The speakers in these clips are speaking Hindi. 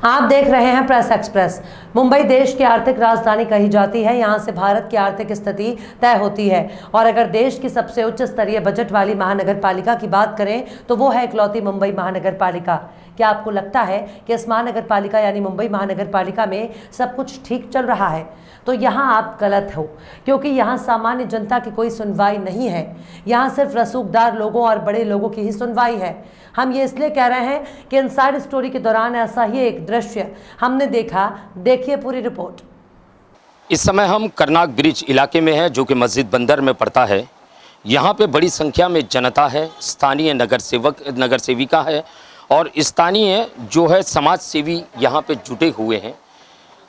आप देख रहे हैं प्रेस एक्सप्रेस। मुंबई देश की आर्थिक राजधानी कही जाती है। यहां से भारत की आर्थिक स्थिति तय होती है। और अगर देश की सबसे उच्च स्तरीय बजट वाली महानगर पालिका की बात करें तो वो है इकलौती मुंबई महानगर पालिका। क्या आपको लगता है कि इस महानगर पालिका यानी मुंबई महानगर पालिका में सब कुछ ठीक चल रहा है? तो यहाँ आप गलत हो, क्योंकि यहाँ सामान्य जनता की कोई सुनवाई नहीं है। यहाँ सिर्फ रसूखदार लोगों और बड़े लोगों की ही सुनवाई है। हम ये इसलिए कह रहे हैं कि इनसाइड स्टोरी के दौरान ऐसा ही एक दृश्य हमने देखा। देखिए पूरी रिपोर्ट। इस समय हम करनाक ब्रिज इलाके में हैं, जो कि मस्जिद बंदर में पड़ता है। यहाँ पे बड़ी संख्या में जनता है, स्थानीय नगर सेविका है और स्थानीय जो है समाज सेवी यहाँ पे जुटे हुए हैं।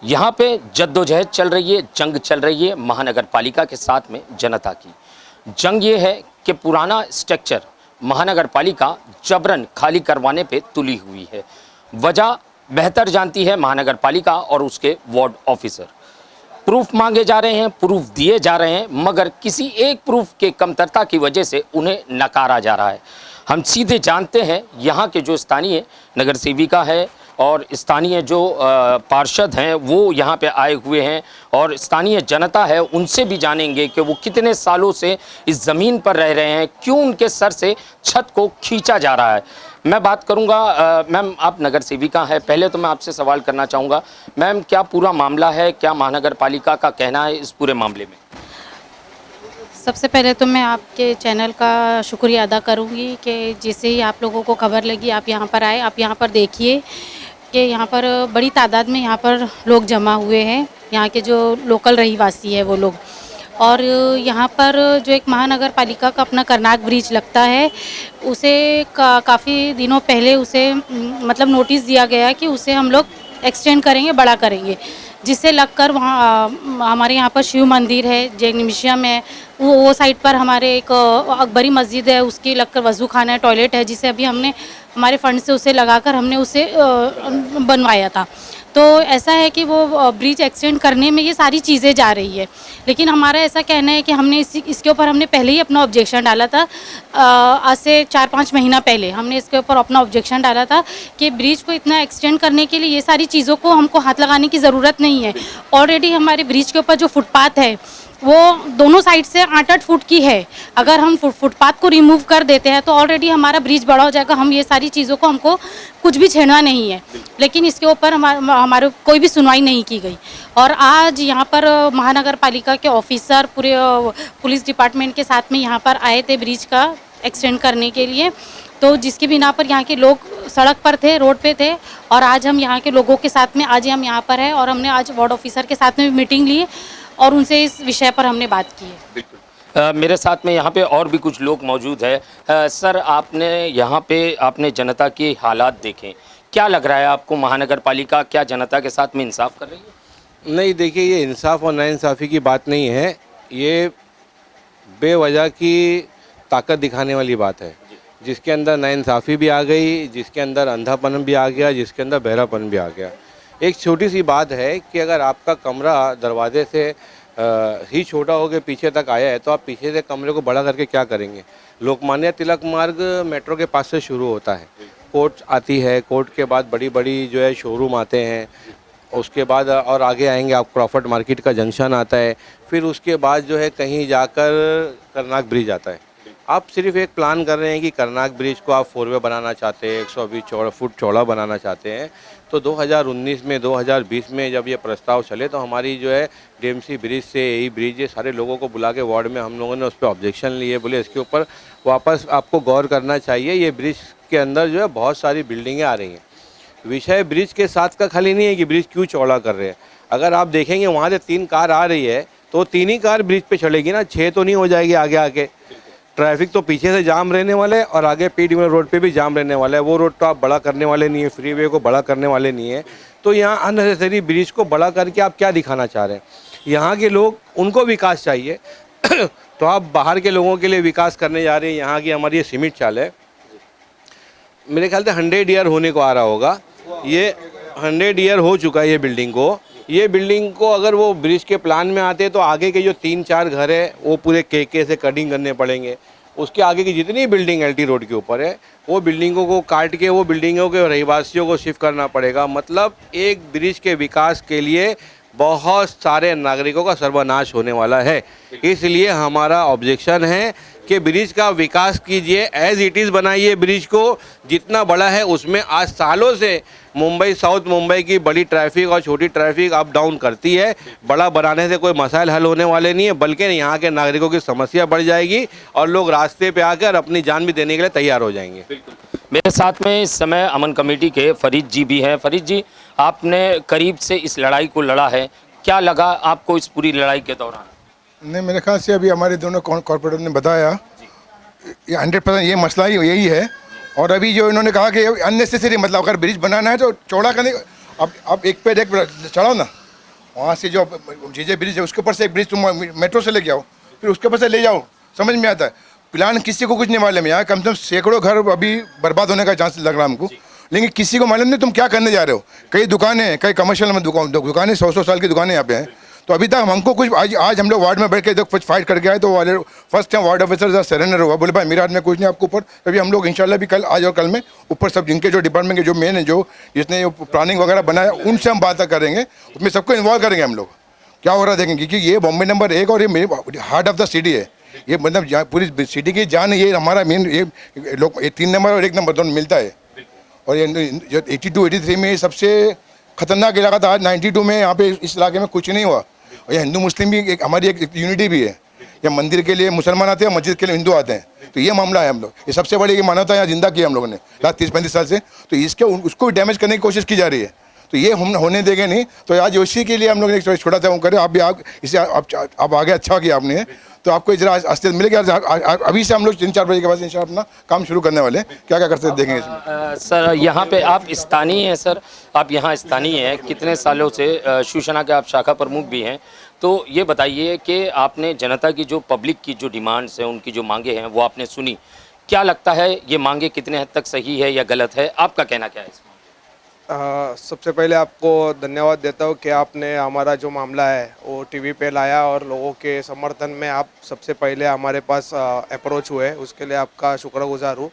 यहाँ पे जद्दोजहद चल रही है, जंग चल रही है महानगर पालिका के साथ में जनता की। जंग ये है कि पुराना स्ट्रक्चर महानगर पालिका जबरन खाली करवाने पे तुली हुई है। वजह बेहतर जानती है महानगर पालिका और उसके वार्ड ऑफिसर। प्रूफ मांगे जा रहे हैं, प्रूफ दिए जा रहे हैं, मगर किसी एक प्रूफ के कमतरता की वजह से उन्हें नकारा जा रहा है। हम सीधे जानते हैं यहाँ के जो स्थानीय नगर सेविका है और स्थानीय जो पार्षद हैं वो यहाँ पे आए हुए हैं और स्थानीय जनता है, उनसे भी जानेंगे कि वो कितने सालों से इस ज़मीन पर रह रहे हैं, क्यों उनके सर से छत को खींचा जा रहा है। मैं बात करूँगा, मैम आप नगर सेविका हैं, पहले तो मैं आपसे सवाल करना चाहूँगा मैम, क्या पूरा मामला है, क्या महानगर पालिका का कहना है इस पूरे मामले में? सबसे पहले तो मैं आपके चैनल का शुक्रिया अदा करूंगी कि जैसे ही आप लोगों को खबर लगी आप यहाँ पर आए। आप यहाँ पर देखिए कि यहाँ पर बड़ी तादाद में यहाँ पर लोग जमा हुए हैं, यहाँ के जो लोकल रहीवासी है वो लोग। और यहाँ पर जो एक महानगर पालिका का अपना करनाक ब्रिज लगता है, उसे काफ़ी दिनों पहले उसे मतलब नोटिस दिया गया कि उसे हम लोग एक्सटेंड करेंगे, बड़ा करेंगे, जिससे लगकर वहाँ हमारे यहाँ पर शिव मंदिर है, जैन म्यूजियम है, वो साइड पर हमारे एक अकबरी मस्जिद है, उसकी लगकर वज़ू खाना है, टॉयलेट है, जिसे अभी हमने हमारे फंड से उसे लगाकर हमने उसे बनवाया था। तो ऐसा है कि वो ब्रिज एक्सटेंड करने में ये सारी चीज़ें जा रही है। लेकिन हमारा ऐसा कहना है कि हमने इसके ऊपर हमने पहले ही अपना ऑब्जेक्शन डाला था। आज से 4-5 महीना पहले हमने इसके ऊपर अपना ऑब्जेक्शन डाला था कि ब्रिज को इतना एक्सटेंड करने के लिए ये सारी चीज़ों को हमको हाथ लगाने की ज़रूरत नहीं है। ऑलरेडी हमारे ब्रिज के ऊपर जो फुटपाथ है वो दोनों साइड से 8-8 फुट की है। अगर हम फुटपाथ को रिमूव कर देते हैं तो ऑलरेडी हमारा ब्रिज बड़ा हो जाएगा। हम ये सारी चीज़ों को हमको कुछ भी छेड़ना नहीं है, लेकिन इसके ऊपर हमारे कोई भी सुनवाई नहीं की गई। और आज यहाँ पर महानगर पालिका के ऑफिसर पूरे पुलिस डिपार्टमेंट के साथ में यहाँ पर आए थे ब्रिज का एक्सटेंड करने के लिए। तो जिसकी बिना पर यहाँ के लोग सड़क पर थे, रोड पे थे, और आज हम यहाँ के लोगों के साथ में आज हम यहाँ पर हैं और हमने आज वार्ड ऑफिसर के साथ में मीटिंग ली और उनसे इस विषय पर हमने बात की है। बिल्कुल। मेरे साथ में यहाँ पे और भी कुछ लोग मौजूद हैं। सर, आपने यहाँ पे आपने जनता के हालात देखे, क्या लग रहा है आपको? महानगर पालिका क्या जनता के साथ में इंसाफ कर रही है? नहीं, देखिए, ये इंसाफ और नाइंसाफ़ी की बात नहीं है, ये बेवजह की ताकत दिखाने वाली बात है, जिसके अंदर नाइंसाफ़ी भी आ गई, जिसके अंदर अंधापन भी आ गया, जिसके अंदर बहरापन भी आ गया। एक छोटी सी बात है कि अगर आपका कमरा दरवाजे से ही छोटा हो के पीछे तक आया है तो आप पीछे से कमरे को बड़ा करके क्या करेंगे? लोकमान्य तिलक मार्ग मेट्रो के पास से शुरू होता है, कोर्ट आती है, कोर्ट के बाद बड़ी बड़ी जो है शोरूम आते हैं, उसके बाद और आगे आएंगे आप क्रॉफर्ड मार्केट का जंक्शन आता है, फिर उसके बाद जो है कहीं जाकर करनाक ब्रिज आता है। आप सिर्फ एक प्लान कर रहे हैं कि करनाक ब्रिज को आप 4 वे बनाना चाहते हैं, 120 फुट चौड़ा बनाना चाहते हैं। तो 2019 में 2020 में जब ये प्रस्ताव चले तो हमारी जो है डीएमसी ब्रिज से यही ब्रिज ये सारे लोगों को बुला के वार्ड में हम लोगों ने उस पर ऑब्जेक्शन लिए, बोले इसके ऊपर वापस आपको गौर करना चाहिए। ये ब्रिज के अंदर जो है बहुत सारी बिल्डिंगें आ रही हैं। विषय ब्रिज के साथ का खाली नहीं है कि ब्रिज क्यों चौड़ा कर रहे हैं। अगर आप देखेंगे वहाँ से 3 कार आ रही है तो 3 ही कार ब्रिज पे चढ़ेगी ना, 6 तो नहीं हो जाएगी आगे आके। ट्रैफिक तो पीछे से जाम रहने वाले है और आगे पीडी रोड पे भी जाम रहने वाला है। वो रोड तो आप बड़ा करने वाले नहीं है, फ्रीवे को बड़ा करने वाले नहीं है। तो यहाँ अननेसेसरी ब्रिज को बड़ा करके आप क्या दिखाना चाह रहे हैं? यहाँ के लोग, उनको विकास चाहिए तो आप बाहर के लोगों के लिए विकास करने जा रहे हैं। यहाँ की हमारी ये सीमेंट चाल है, मेरे ख्याल से 100 ईयर होने को आ रहा होगा। ये 100 ईयर हो चुका है ये बिल्डिंग को। ये बिल्डिंग को अगर वो ब्रिज के प्लान में आते तो आगे के जो 3-4 घर है वो पूरे केके से कटिंग करने पड़ेंगे। उसके आगे की जितनी बिल्डिंग LT रोड के ऊपर है वो बिल्डिंगों को काट के वो बिल्डिंगों के रहवासियों को शिफ्ट करना पड़ेगा। मतलब एक ब्रिज के विकास के लिए बहुत सारे नागरिकों का सर्वनाश होने वाला है। इसलिए हमारा ऑब्जेक्शन है कि ब्रिज का विकास कीजिए, एज इट इज़ बनाइए ब्रिज को। जितना बड़ा है उसमें आज सालों से मुंबई साउथ मुंबई की बड़ी ट्रैफिक और छोटी ट्रैफिक अप डाउन करती है। बड़ा बनाने से कोई मसाइल हल होने वाले नहीं है, बल्कि यहाँ के नागरिकों की समस्या बढ़ जाएगी और लोग रास्ते पे आकर अपनी जान भी देने के लिए तैयार हो जाएंगे। मेरे साथ में इस समय अमन कमेटी के फरीद जी भी हैं। फरीद जी, आपने करीब से इस लड़ाई को लड़ा है, क्या लगा आपको इस पूरी लड़ाई के दौरान? नहीं, मेरे ख्याल से अभी हमारे दोनों कॉर्पोरेटर ने बताया ये 100% ये मसला ही यही है। और अभी जो इन्होंने कहा कि अननेसेसरी, मतलब अगर ब्रिज बनाना है तो चौड़ा करने, अब एक पे एक चढ़ाओ ना, वहाँ से जो जीजे ब्रिज है उसके ऊपर से एक ब्रिज तुम मेट्रो से लेके आओ, फिर उसके ऊपर से ले जाओ, समझ में आता है। प्लान किसी को कुछ नहीं मालूम है, यहाँ कम से कम सैकड़ों घर अभी बर्बाद होने का चांस लग रहा है हमको, लेकिन किसी को मालूम नहीं तुम क्या करने जा रहे हो। कई दुकानें हैं, कई कमर्शियल में दुकानें 100-100 साल की दुकानें यहाँ पे हैं। तो अभी तक हमको कुछ आज हम लोग वार्ड में बैठ के कुछ फाइट करके आए, तो वाले first time ward officer surrender हुआ, बोले भाई मेरा हाथ में कुछ नहीं आपको ऊपर। तभी हम लोग इंशाल्लाह भी कल, आज और कल में ऊपर सब जिनके जो डिपार्टमेंट के जो मेन है, जो जिसने प्लानिंग वगैरह बनाया, उनसे हम बात करेंगे, उसमें सबको इन्वॉल्व करेंगे हम लोग। क्या हो रहा है देखेंगे, क्योंकि ये बॉम्बे नंबर 1 और ये मेरे हार्ट ऑफ द सिटी है। ये मतलब पूरी सिटी की जान, ये हमारा मेन, ये लोग 3 नंबर और 1 नंबर दोनों मिलता है। और ये 82-83 में सबसे खतरनाक इलाका था। आज 92 में यहाँ पे इस इलाके में कुछ नहीं हुआ। और ये हिंदू मुस्लिम भी हमारी एक यूनिटी भी है। ये मंदिर के लिए मुसलमान आते हैं, मस्जिद के लिए हिंदू आते हैं। तो ये मामला है, हम लोग ये सबसे बड़ी मानवता यहाँ जिंदा की है हम लोगों ने लास्ट 30-35 साल से। तो इसके उसको डैमेज करने की कोशिश की जा रही है, तो ये हम होने देंगे नहीं। तो आज उसी के लिए हम लोग ने एक छोटा सा वो करें, आप भी इसे आप आगे अच्छा किया आपने, तो आपको जरा अस्तित्व मिलेगा। अभी से हम लोग 3-4 बजे के बाद इंशाल्लाह अपना काम शुरू करने वाले हैं। क्या क्या करते देखेंगे इसमें। सर, यहाँ पे आप स्थानीय हैं सर, आप यहाँ स्थानीय हैं, कितने सालों से शिवसेना के आप शाखा प्रमुख भी हैं। तो ये बताइए कि आपने जनता की जो पब्लिक की जो डिमांड्स हैं, उनकी जो मांगे हैं, वो आपने सुनी। क्या लगता है ये मांगे कितने हद तक सही है या गलत है, आपका कहना क्या है इसमें? सबसे पहले आपको धन्यवाद देता हूँ कि आपने हमारा जो मामला है वो टीवी पे लाया और लोगों के समर्थन में आप सबसे पहले हमारे पास अप्रोच हुए, उसके लिए आपका शुक्रगुजार हूँ।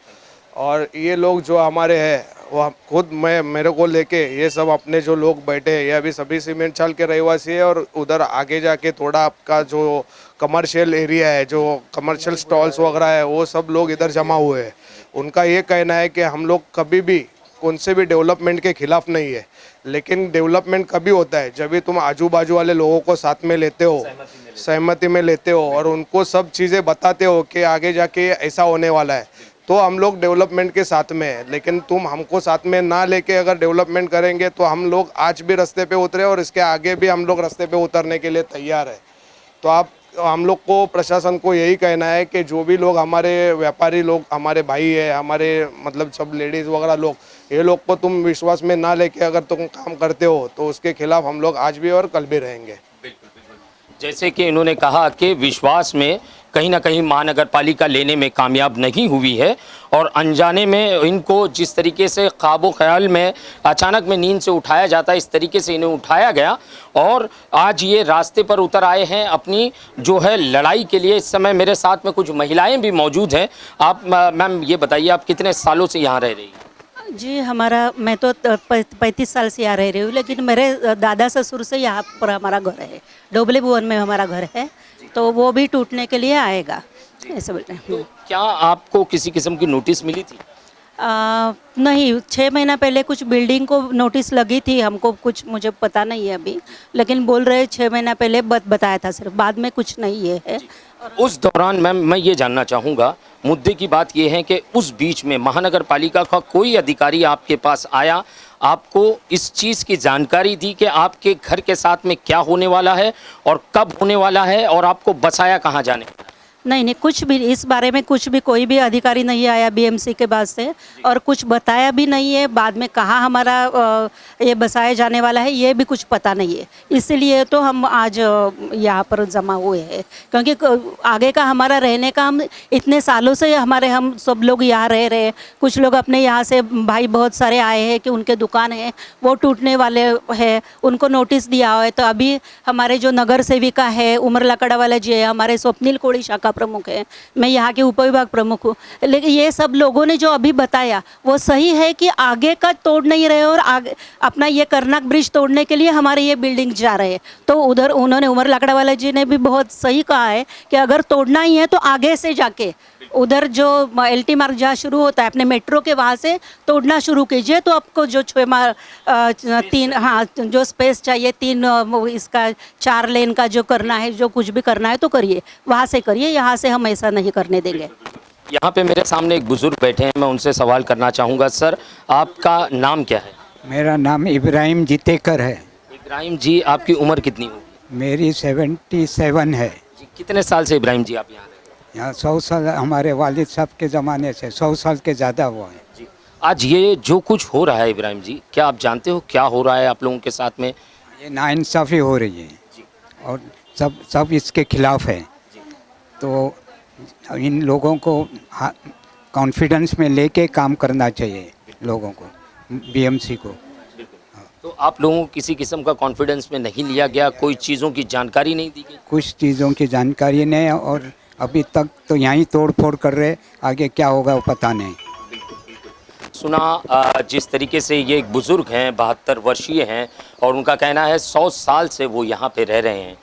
और ये लोग जो हमारे हैं वो खुद मेरे को लेके ये सब अपने जो लोग बैठे हैं, ये अभी सभी सीमेंट चाल के रहवासी है। और उधर आगे जाके थोड़ा आपका जो कमर्शियल एरिया है, जो कमर्शियल स्टॉल्स वगैरह है, वो सब लोग इधर जमा हुए हैं। उनका ये कहना है कि हम लोग कभी भी कौन से भी डेवलपमेंट के खिलाफ नहीं है, लेकिन डेवलपमेंट कभी होता है जब भी तुम आजू बाजू वाले लोगों को साथ में लेते हो, सहमति में लेते हो और उनको सब चीज़ें बताते हो कि आगे जाके ऐसा होने वाला है, तो हम लोग डेवलपमेंट के साथ में है। लेकिन तुम हमको साथ में ना लेके अगर डेवलपमेंट करेंगे तो हम लोग आज भी रास्ते पे उतरे और इसके आगे भी हम लोग रास्ते पे उतरने के लिए तैयार है। तो हम लोग को, प्रशासन को यही कहना है कि जो भी लोग हमारे व्यापारी लोग, हमारे भाई है, हमारे मतलब सब लेडीज़ वगैरह लोग, ये लोग को तुम विश्वास में ना लेके अगर तुम काम करते हो तो उसके खिलाफ हम लोग आज भी और कल भी रहेंगे। जैसे कि इन्होंने कहा कि विश्वास में कहीं ना कहीं महानगर पालिका लेने में कामयाब नहीं हुई है और अनजाने में इनको जिस तरीके से ख्वाबो ख्याल में अचानक में नींद से उठाया जाता है, इस तरीके से इन्हें उठाया गया और आज ये रास्ते पर उतर आए हैं अपनी जो है लड़ाई के लिए। इस समय मेरे साथ में कुछ महिलाएं भी मौजूद हैं। आप मैम ये बताइए, आप कितने सालों से यहाँ रह रही हैं? जी, मैं तो 35 साल से यहाँ रह रही हूँ, लेकिन मेरे दादा ससुर से यहाँ पर हमारा घर है, डोबले भुवन में हमारा घर है, तो वो भी टूटने के लिए आएगा ऐसे बोलते हैं। तो क्या आपको किसी किस्म की नोटिस मिली थी? नहीं, 6 महीना पहले कुछ बिल्डिंग को नोटिस लगी थी, हमको कुछ मुझे पता नहीं है अभी, लेकिन बोल रहे 6 महीना पहले बताया था सिर्फ, बाद में कुछ नहीं है। उस दौरान मैम मैं ये जानना चाहूँगा, मुद्दे की बात ये है कि उस बीच में महानगर पालिका का कोई अधिकारी आपके पास आया, आपको इस चीज़ की जानकारी दी कि आपके घर के साथ में क्या होने वाला है और कब होने वाला है और आपको बसाया कहाँ जाने? नहीं, कुछ भी इस बारे में कुछ भी कोई भी अधिकारी नहीं आया बीएमसी के बाद से, और कुछ बताया भी नहीं है। बाद में कहाँ हमारा ये बसाया जाने वाला है ये भी कुछ पता नहीं है, इसलिए तो हम आज यहाँ पर जमा हुए हैं, क्योंकि आगे का हमारा रहने का, हम इतने सालों से हम सब लोग यहाँ रह रहे हैं। कुछ लोग अपने यहाँ से भाई बहुत सारे आए हैं कि उनके दुकान है वो टूटने वाले हैं, उनको नोटिस दिया हुआ है। तो अभी हमारे जो नगर सेविका है उमर लकड़ा वाला जी है, हमारे स्वप्निल कोड़ी शाखा शाखा प्रमुख है, मैं यहाँ के उपविभाग प्रमुख हूँ। लेकिन ये सब लोगों ने जो अभी बताया वो सही है कि आगे का तोड़ नहीं रहे और आगे अपना ये कर्नाक ब्रिज तोड़ने के लिए हमारे ये बिल्डिंग जा रहे हैं। तो उधर उन्होंने उमर लाकड़ावाला जी ने भी बहुत सही कहा है कि अगर तोड़ना ही है तो आगे से जाके उधर जो LT मार्ग जहाँ शुरू होता है अपने मेट्रो के वहाँ से तोड़ना शुरू कीजिए, तो आपको जो 3 हाँ जो स्पेस चाहिए 3 इसका 4 लेन का जो करना है, जो कुछ भी करना है तो करिए, वहाँ से करिए, यहाँ से हम ऐसा नहीं करने देंगे। यहाँ पे मेरे सामने एक बुजुर्ग बैठे हैं, मैं उनसे सवाल करना चाहूँगा। सर, आपका नाम क्या है? मेरा नाम इब्राहिम जितेकर है। इब्राहिम जी, आपकी उम्र कितनी होगी? मेरी 77 है। जी, कितने साल से इब्राहिम जी आप यहाँ रह रहे हैं? यहाँ 100 साल हमारे वालिद साहब के ज़माने से, 100 साल के ज़्यादा हुआ है। जी, आज ये जो कुछ हो रहा है इब्राहिम जी, क्या आप जानते हो क्या हो रहा है आप लोगों के साथ में? ये नाइंसाफ़ी हो रही है और सब इसके खिलाफ है। तो इन लोगों को कॉन्फिडेंस में लेके काम करना चाहिए, लोगों को, BMC को। तो आप लोगों को किसी किस्म का कॉन्फिडेंस में नहीं लिया गया? कोई चीज़ों की जानकारी नहीं दी गई? कुछ चीज़ों की जानकारी नहीं है और अभी तक तो यहीं तोड़ फोड़ कर रहे, आगे क्या होगा वो पता नहीं। सुना जिस तरीके से ये एक बुज़ुर्ग हैं, 72 वर्षीय हैं और उनका कहना है 100 साल से वो यहाँ पे रह रहे हैं।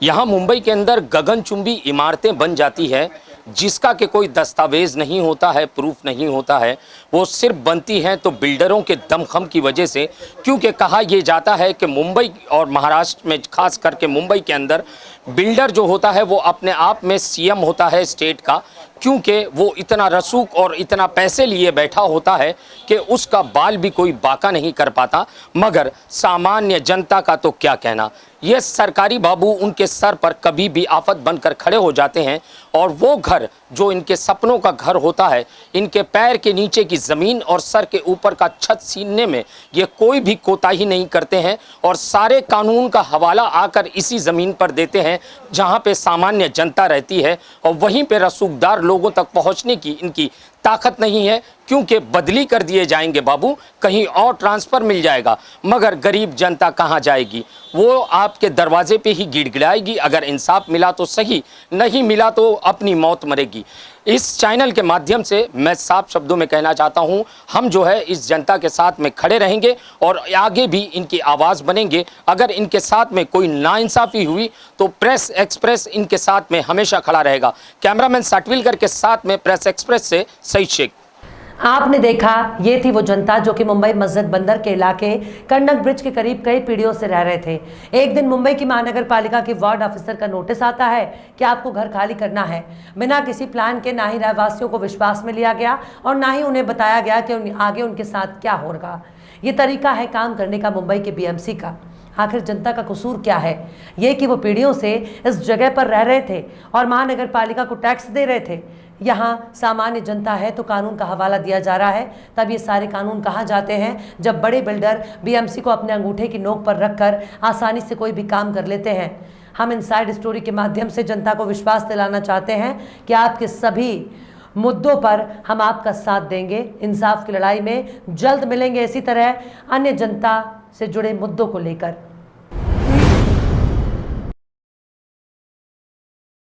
यहाँ मुंबई के अंदर गगनचुंबी इमारतें बन जाती है जिसका कि कोई दस्तावेज़ नहीं होता है, प्रूफ नहीं होता है, वो सिर्फ बनती हैं तो बिल्डरों के दमखम की वजह से। क्योंकि कहा यह जाता है कि मुंबई और महाराष्ट्र में, खास करके मुंबई के अंदर, बिल्डर जो होता है वो अपने आप में CM होता है स्टेट का, क्योंकि वो इतना रसूख और इतना पैसे लिए बैठा होता है कि उसका बाल भी कोई बाका नहीं कर पाता। मगर सामान्य जनता का तो क्या कहना, ये सरकारी बाबू उनके सर पर कभी भी आफत बनकर खड़े हो जाते हैं और वो घर जो इनके सपनों का घर होता है, इनके पैर के नीचे की ज़मीन और सर के ऊपर का छत छीनने में ये कोई भी कोताही नहीं करते हैं और सारे कानून का हवाला आकर इसी ज़मीन पर देते हैं जहां पे सामान्य जनता रहती है और वहीं पे रसूखदार लोगों तक पहुंचने की इनकी ताकत नहीं है। क्योंकि बदली कर दिए जाएंगे बाबू, कहीं और ट्रांसफ़र मिल जाएगा, मगर गरीब जनता कहाँ जाएगी? वो आपके दरवाजे पे ही गिड़गिड़ाएगी। अगर इंसाफ मिला तो सही, नहीं मिला तो अपनी मौत मरेगी। इस चैनल के माध्यम से मैं साफ शब्दों में कहना चाहता हूं, हम जो है इस जनता के साथ में खड़े रहेंगे और आगे भी इनकी आवाज़ बनेंगे। अगर इनके साथ में कोई नाइंसाफ़ी हुई तो प्रेस एक्सप्रेस इनके साथ में हमेशा खड़ा रहेगा। कैमरामैन साटविलकर के साथ में प्रेस एक्सप्रेस से सईद शेख। आपने देखा, ये थी वो जनता जो कि मुंबई मस्जिद बंदर के इलाके कर्नक ब्रिज के करीब कई पीढ़ियों से रह रहे थे। एक दिन मुंबई की महानगर पालिका के वार्ड ऑफिसर का नोटिस आता है कि आपको घर खाली करना है। बिना किसी प्लान के ना ही रहवासियों को विश्वास में लिया गया और ना ही उन्हें बताया गया कि आगे उनके साथ क्या होगा। ये तरीका है काम करने का मुंबई के BMC का। आखिर जनता का कसूर क्या है? ये कि वो पीढ़ियों से इस जगह पर रह रहे थे और महानगर पालिका को टैक्स दे रहे थे। यहाँ सामान्य जनता है तो कानून का हवाला दिया जा रहा है। तब ये सारे कानून कहाँ जाते हैं जब बड़े बिल्डर BMC को अपने अंगूठे की नोक पर रखकर आसानी से कोई भी काम कर लेते हैं। हम इनसाइड स्टोरी के माध्यम से जनता को विश्वास दिलाना चाहते हैं कि आपके सभी मुद्दों पर हम आपका साथ देंगे। इंसाफ की लड़ाई में जल्द मिलेंगे इसी तरह अन्य जनता से जुड़े मुद्दों को लेकर।